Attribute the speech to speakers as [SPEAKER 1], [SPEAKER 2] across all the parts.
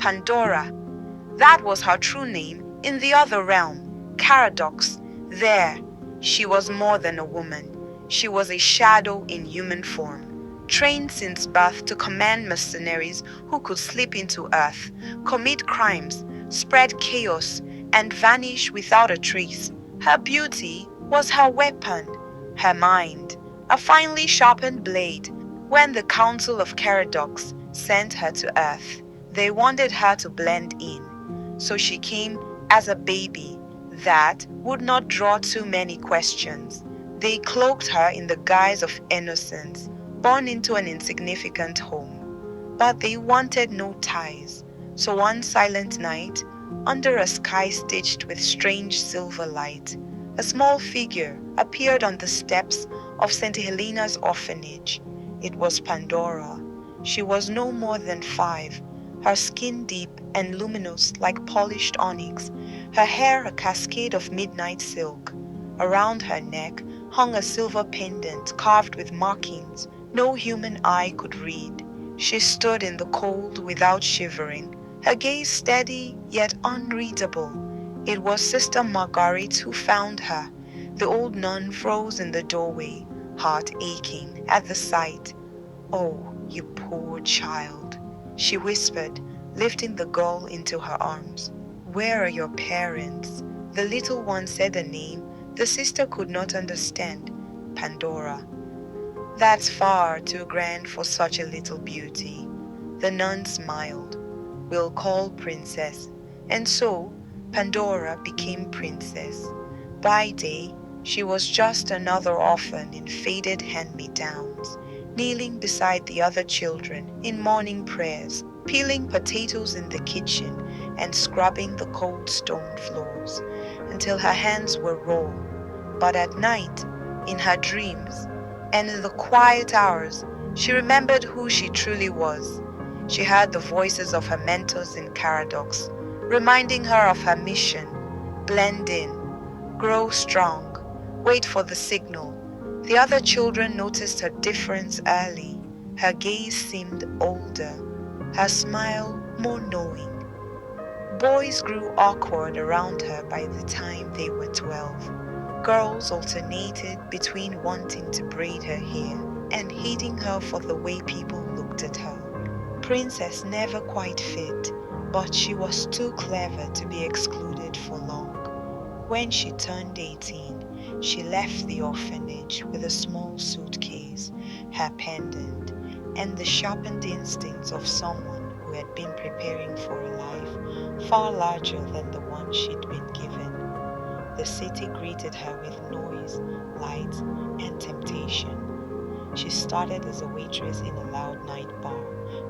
[SPEAKER 1] Pandora. That was her true name in the other realm, Caradox. There, she was more than a woman. She was a shadow in human form, trained since birth to command mercenaries who could slip into Earth, commit crimes, spread chaos, and vanish without a trace. Her beauty was her weapon, her mind, a finely sharpened blade. When the Council of Caradox sent her to Earth, they wanted her to blend in. So she came as a baby that would not draw too many questions. They cloaked her in the guise of innocence, born into an insignificant home. But they wanted no ties. So one silent night, under a sky stitched with strange silver light, a small figure appeared on the steps of St. Helena's orphanage. It was Pandora. She was no more than 5, her skin deep and luminous like polished onyx, her hair a cascade of midnight silk. Around her neck hung a silver pendant carved with markings no human eye could read. She stood in the cold without shivering, her gaze steady yet unreadable. It was Sister Marguerite who found her. The old nun froze in the doorway, heart aching at the sight. "Oh, you poor child," she whispered, lifting the girl into her arms. "Where are your parents?" The little one said a name the sister could not understand. Pandora. "That's far too grand for such a little beauty." The nun smiled. "We'll call Princess." And so Pandora became Princess. By day, she was just another orphan in faded hand-me-downs, kneeling beside the other children in morning prayers, peeling potatoes in the kitchen and scrubbing the cold stone floors until her hands were raw. But at night, in her dreams, and in the quiet hours, she remembered who she truly was. She heard the voices of her mentors in Caradox, reminding her of her mission: blend in, grow strong, wait for the signal. The other children noticed her difference early. Her gaze seemed older, her smile more knowing. Boys grew awkward around her by the time they were 12. Girls alternated between wanting to braid her hair and hating her for the way people looked at her. Princess never quite fit, but she was too clever to be excluded for long. When she turned 18, she left the orphanage with a small suitcase, her pendant, and the sharpened instincts of someone who had been preparing for a life far larger than the one she'd been given. The city greeted her with noise, light, and temptation. She started as a waitress in a loud night bar,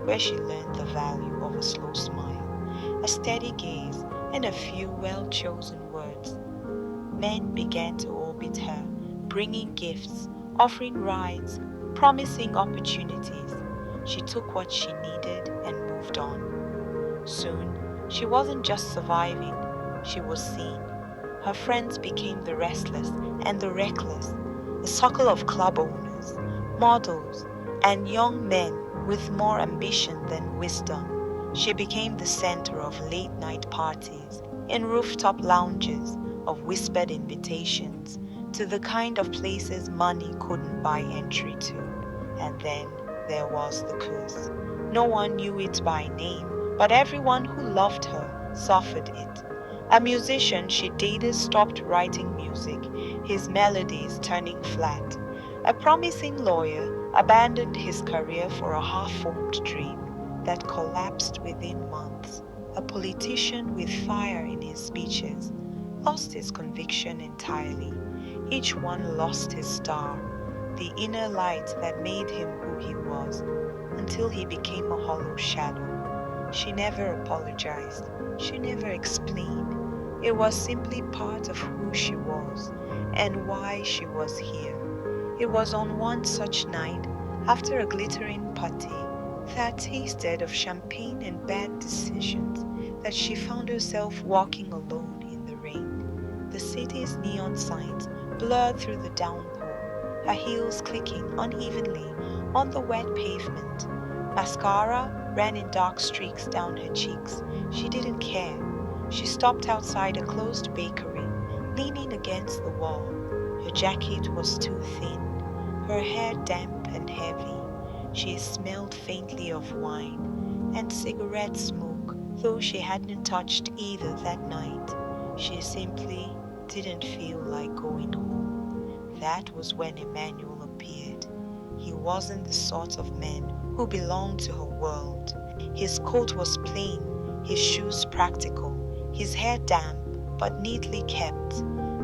[SPEAKER 1] where she learned the value of a slow smile, a steady gaze, and a few well-chosen words. Men began to orbit her, bringing gifts, offering rides, promising opportunities. She took what she needed and moved on. Soon, she wasn't just surviving, she was seen. Her friends became the restless and the reckless, a circle of club owners, models, and young men with more ambition than wisdom. She became the center of late-night parties, in rooftop lounges, of whispered invitations to the kind of places money couldn't buy entry to. And then there was the curse. No one knew it by name, but everyone who loved her suffered it. A musician she dated stopped writing music, his melodies turning flat. A promising lawyer abandoned his career for a half-formed dream that collapsed within months. A politician with fire in his speeches lost his conviction entirely. Each one lost his star, the inner light that made him who he was, until he became a hollow shadow. She never apologized. She never explained. It was simply part of who she was and why she was here. It was on one such night, after a glittering party that tasted of champagne and bad decisions, that she found herself walking alone in the rain. The city's neon signs blurred through the downpour, her heels clicking unevenly on the wet pavement. Mascara ran in dark streaks down her cheeks. She didn't care. She stopped outside a closed bakery, leaning against the wall. Her jacket was too thin, her hair damp and heavy. She smelled faintly of wine and cigarette smoke, though she hadn't touched either that night. She simply didn't feel like going home. That was when Emmanuel appeared. He wasn't the sort of man who belonged to her world. His coat was plain, his shoes practical, his hair damp but neatly kept.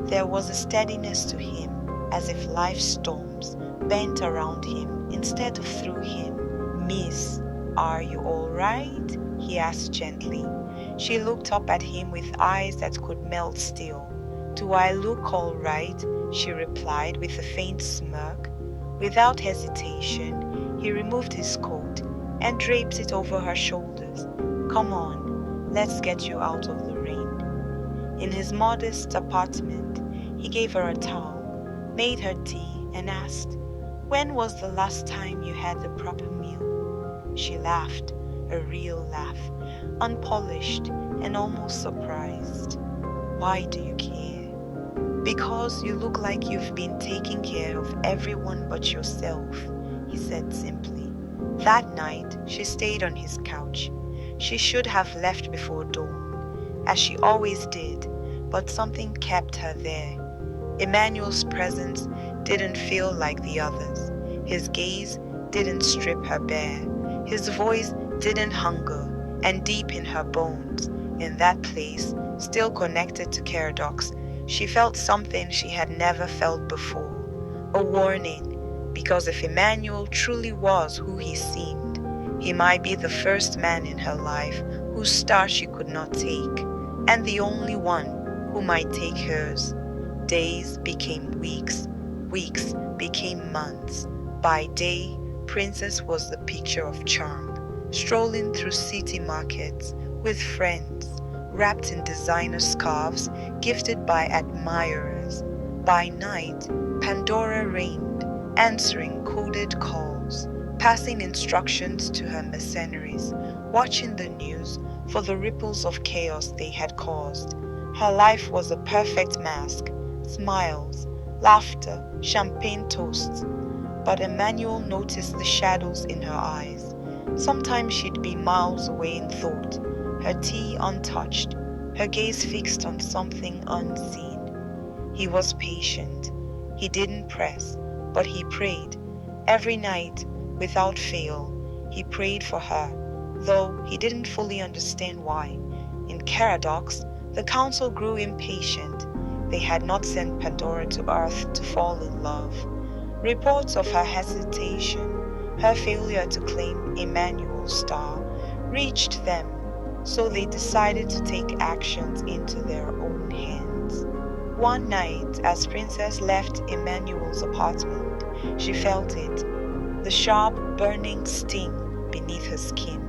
[SPEAKER 1] There was a steadiness to him, as if life's storms bent around him instead of through him. "Miss, are you all right?" he asked gently. She looked up at him with eyes that could melt steel. "Do I look all right?" she replied with a faint smirk. Without hesitation, he removed his coat and draped it over her shoulders. "Come on, let's get you out of the rain." In his modest apartment, he gave her a towel, made her tea, and asked, "When was the last time you had a proper meal?" She laughed, a real laugh, unpolished and almost surprised. "Why do you care?" "Because you look like you've been taking care of everyone but yourself," he said simply. That night, she stayed on his couch. She should have left before dawn, as she always did, but something kept her there. Emmanuel's presence didn't feel like the others. His gaze didn't strip her bare. His voice didn't hunger, and deep in her bones, in that place, still connected to Caradox, she felt something she had never felt before. A warning, because if Emmanuel truly was who he seemed, he might be the first man in her life whose star she could not take, and the only one who might take hers. Days became weeks, weeks became months. By day, Princess was the picture of charm, strolling through city markets with friends, wrapped in designer scarves gifted by admirers. By night, Pandora reigned, answering coded calls, passing instructions to her mercenaries, watching the news for the ripples of chaos they had caused. Her life was a perfect mask, smiles, laughter, champagne toasts. But Emmanuel noticed the shadows in her eyes. Sometimes she'd be miles away in thought, her tea untouched, her gaze fixed on something unseen. He was patient. He didn't press, but he prayed. Every night, without fail, he prayed for her, though he didn't fully understand why. In Caradox, the council grew impatient. They had not sent Pandora to Earth to fall in love. Reports of her hesitation, her failure to claim Emmanuel's star, reached them, so they decided to take actions into their own hands. One night, as Princess left Emmanuel's apartment, she felt it, the sharp, burning sting beneath her skin,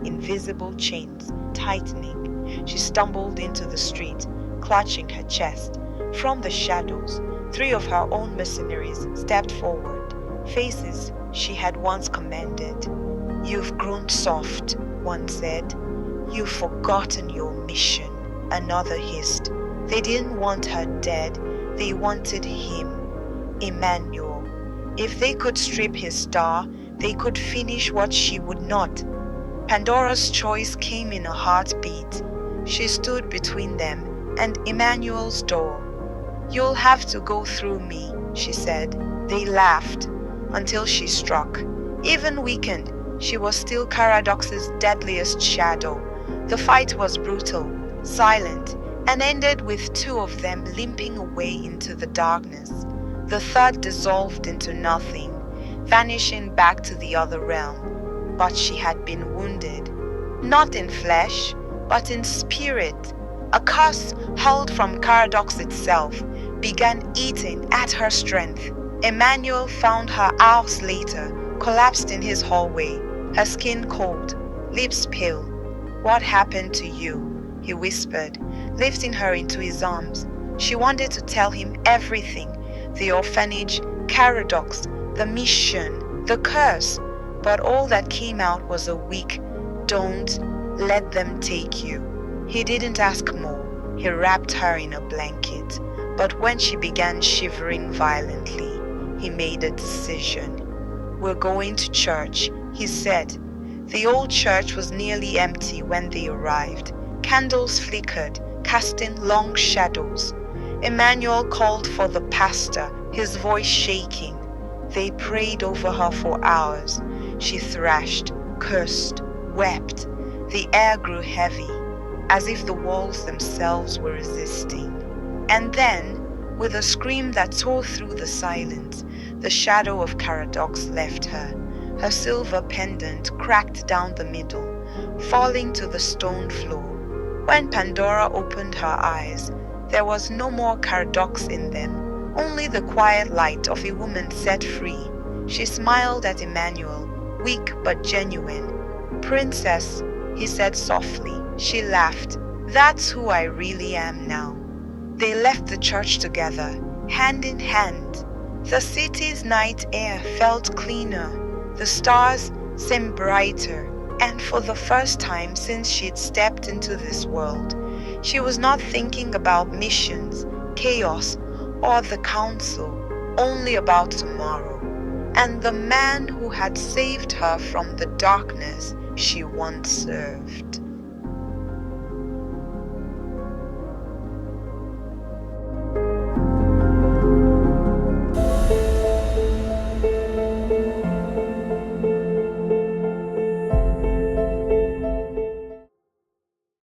[SPEAKER 1] invisible chains tightening. She stumbled into the street, clutching her chest. From the shadows, 3 of her own mercenaries stepped forward, faces she had once commanded. "You've grown soft," one said. "You've forgotten your mission," another hissed. They didn't want her dead, they wanted him, Emmanuel. If they could strip his star, they could finish what she would not. Pandora's choice came in a heartbeat. She stood between them and Emmanuel's door. "You'll have to go through me," she said. They laughed until she struck. Even weakened, she was still Caradox's deadliest shadow. The fight was brutal, silent, and ended with 2 of them limping away into the darkness. The third dissolved into nothing, vanishing back to the other realm. But she had been wounded, not in flesh, but in spirit. A curse hurled from Caradox itself began eating at her strength. Emmanuel found her hours later, collapsed in his hallway, her skin cold, lips pale. "What happened to you?" he whispered, lifting her into his arms. She wanted to tell him everything, the orphanage, Caradox, the mission, the curse, but all that came out was a weak, "Don't let them take you." He didn't ask more. He wrapped her in a blanket. But when she began shivering violently, he made a decision. "We're going to church," he said. The old church was nearly empty when they arrived. Candles flickered, casting long shadows. Emmanuel called for the pastor, his voice shaking. They prayed over her for hours. She thrashed, cursed, wept. The air grew heavy, as if the walls themselves were resisting. And then, with a scream that tore through the silence, the shadow of Caradox left her. Her silver pendant cracked down the middle, falling to the stone floor. When Pandora opened her eyes, there was no more Caradox in them, only the quiet light of a woman set free. She smiled at Emmanuel, weak but genuine. "Princess," he said softly. She laughed. "That's who I really am now." They left the church together, hand in hand. The city's night air felt cleaner. The stars seemed brighter. And for the first time since she'd stepped into this world, she was not thinking about missions, chaos, or the council, only about tomorrow, and the man who had saved her from the darkness she once served.